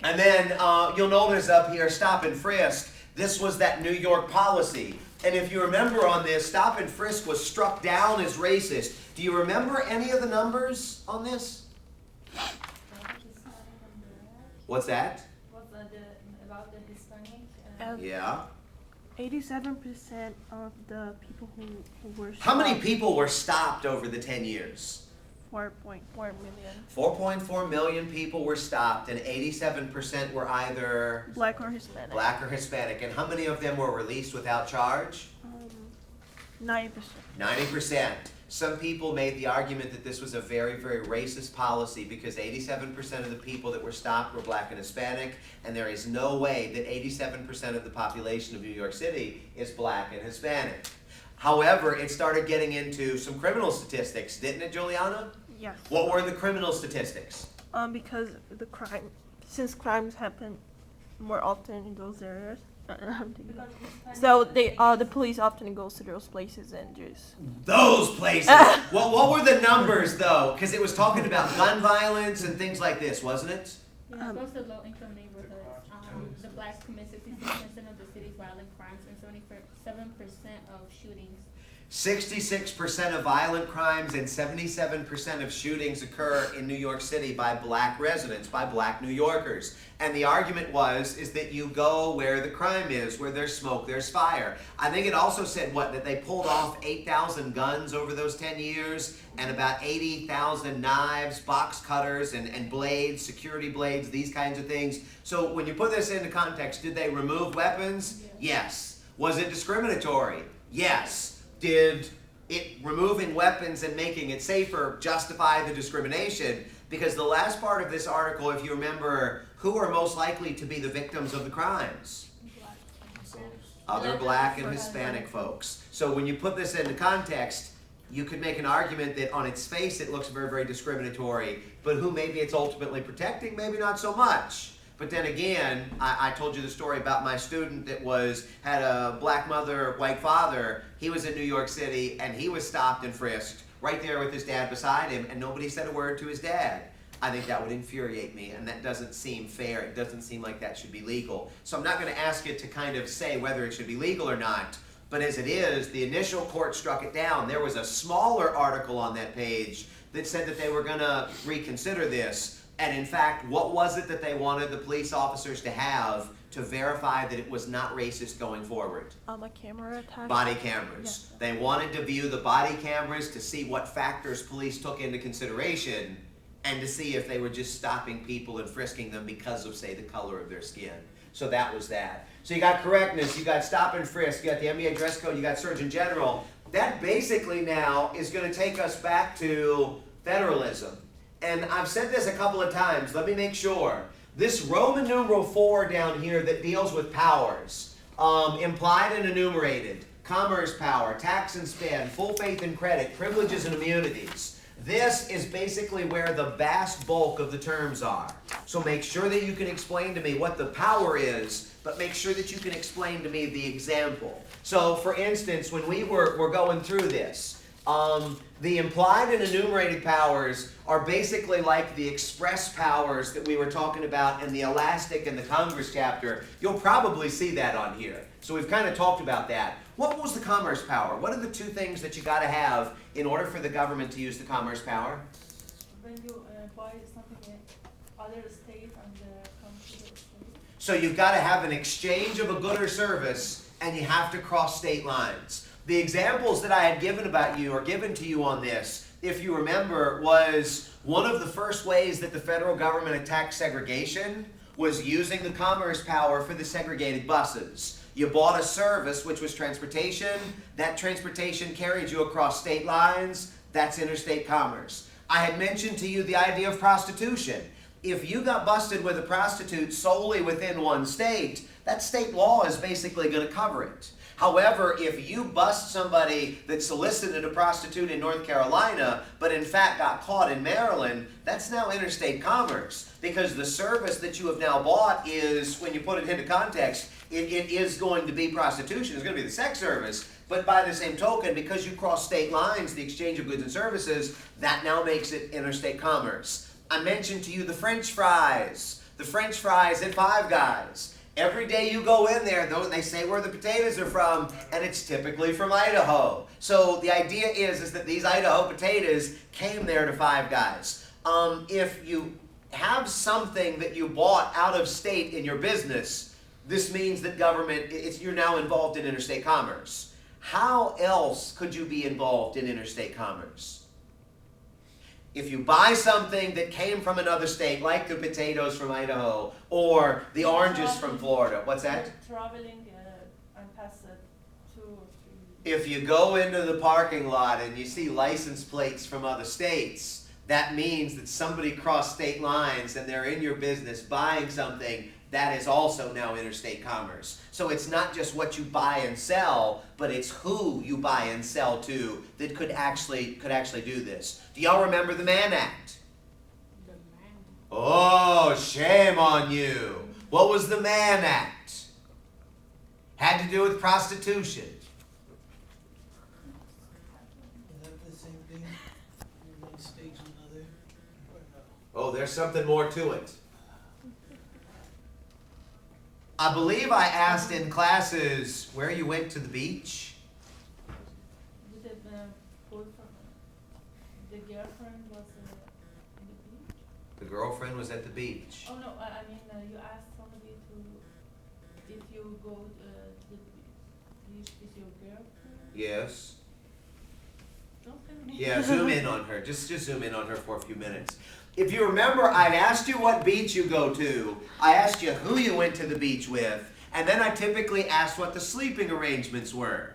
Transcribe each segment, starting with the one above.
And then you'll notice up here, stop and frisk. This was that New York policy. And if you remember on this, stop and frisk was struck down as racist. Do you remember any of the numbers on this? What's that? About the Hispanic? Yeah. 87% of the people who were stopped. How many people were stopped over the 10 years? 4.4 million. 4.4 million people were stopped, and 87% were either Black or Hispanic. Black or Hispanic. And how many of them were released without charge? 90%. 90%. Some people made the argument that this was a very, very racist policy because 87% of the people that were stopped were Black and Hispanic, and there is no way that 87% of the population of New York City is Black and Hispanic. However, it started getting into some criminal statistics, didn't it, Juliana? Yes. What were the criminal statistics? Because since crimes happen more often in those areas, so the police often goes to those places and just those places. Well, what were the numbers though? Because it was talking about gun violence and things like this, wasn't it? Yeah, most of low-income neighborhoods. The Blacks commit 66% of the city's violent crimes and 77% of shootings. 66% of violent crimes and 77% of shootings occur in New York City by Black residents, by Black New Yorkers. And the argument is that you go where the crime is, where there's smoke, there's fire. I think it also said, that they pulled off 8,000 guns over those 10 years and about 80,000 knives, box cutters, and blades, security blades, these kinds of things. So when you put this into context, did they remove weapons? Yes. Was it discriminatory? Yes. Did it removing weapons and making it safer justify the discrimination? Because the last part of this article, if you remember, who are most likely to be the victims of the crimes? Other Black and Hispanic folks. So when you put this into context, you could make an argument that on its face it looks very, very discriminatory, but who maybe it's ultimately protecting, maybe not so much. But then again, I told you the story about my student that had a Black mother, white father. He was in New York City, and he was stopped and frisked right there with his dad beside him, and nobody said a word to his dad. I think that would infuriate me, and that doesn't seem fair. It doesn't seem like that should be legal. So I'm not going to ask you to kind of say whether it should be legal or not, but as it is, the initial court struck it down. There was a smaller article on that page that said that they were going to reconsider this. And in fact, what was it that they wanted the police officers to have to verify that it was not racist going forward? A camera attached. Body cameras. Yeah. They wanted to view the body cameras to see what factors police took into consideration and to see if they were just stopping people and frisking them because of, say, the color of their skin. So that was that. So you got correctness, you got stop and frisk, you got the NBA dress code, you got Surgeon General. That basically now is going to take us back to federalism. And I've said this a couple of times, let me make sure. This Roman numeral 4 down here that deals with powers, implied and enumerated, commerce power, tax and spend, full faith and credit, privileges and immunities. This is basically where the vast bulk of the terms are. So make sure that you can explain to me what the power is, but make sure that you can explain to me the example. So for instance, when we were going through this, the implied and enumerated powers are basically like the express powers that we were talking about in the elastic and the Congress chapter. You'll probably see that on here. So we've kind of talked about that. What was the commerce power? What are the two things that you got to have in order for the government to use the commerce power? When you buy something in other state and come to the state. So you've got to have an exchange of a good or service, and you have to cross state lines. The examples that I had given to you on this, if you remember, was one of the first ways that the federal government attacked segregation was using the commerce power for the segregated buses. You bought a service, which was transportation. That transportation carried you across state lines. That's interstate commerce. I had mentioned to you the idea of prostitution. If you got busted with a prostitute solely within one state, that state law is basically going to cover it. However, if you bust somebody that solicited a prostitute in North Carolina, but in fact got caught in Maryland, that's now interstate commerce, because the service that you have now bought is, when you put it into context, it is going to be prostitution. It's going to be the sex service. But by the same token, because you cross state lines, the exchange of goods and services, that now makes it interstate commerce. I mentioned to you the French fries. the French fries at Five Guys. Every day you go in there, they say where the potatoes are from, and it's typically from Idaho. So the idea is that these Idaho potatoes came there to Five Guys. If you have something that you bought out of state in your business, this means that you're now involved in interstate commerce. How else could you be involved in interstate commerce? If you buy something that came from another state, like the potatoes from Idaho, or the oranges from Florida, what's that? Traveling and pass 2 or 3. If you go into the parking lot and you see license plates from other states, that means that somebody crossed state lines and they're in your business buying something. That is also now interstate commerce. So it's not just what you buy and sell, but it's who you buy and sell to that could actually do this. Do y'all remember the Mann Act? The man. Oh, shame on you. What was the Mann Act? Had to do with prostitution. Is that the same thing? In one state and another? Or no? Oh, there's something more to it. I believe I asked in classes where you went to the beach. The girlfriend was in the beach. The girlfriend was at the beach. Oh no, I mean you asked somebody if you go to the beach with your girlfriend. Yes. Don't tell me. Yeah, zoom in on her. Just zoom in on her for a few minutes. If you remember, I'd asked you what beach you go to. I asked you who you went to the beach with. And then I typically asked what the sleeping arrangements were.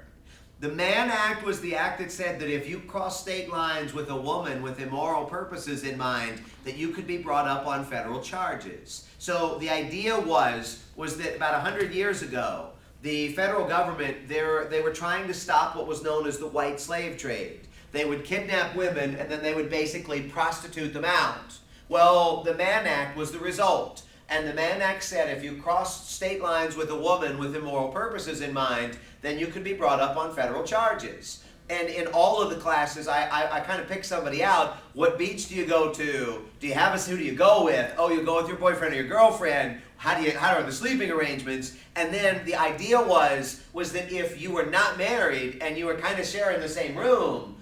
The Mann Act was the act that said that if you cross state lines with a woman with immoral purposes in mind, that you could be brought up on federal charges. So the idea was that about 100 years ago, the federal government, they were trying to stop what was known as the white slave trade. They would kidnap women and then they would basically prostitute them out. Well, the Mann Act was the result. And the Mann Act said if you crossed state lines with a woman with immoral purposes in mind, then you could be brought up on federal charges. And in all of the classes, I kind of picked somebody out. What beach do you go to? Do you have who do you go with? Oh, you go with your boyfriend or your girlfriend. How are the sleeping arrangements? And then the idea was that if you were not married and you were kind of sharing the same room,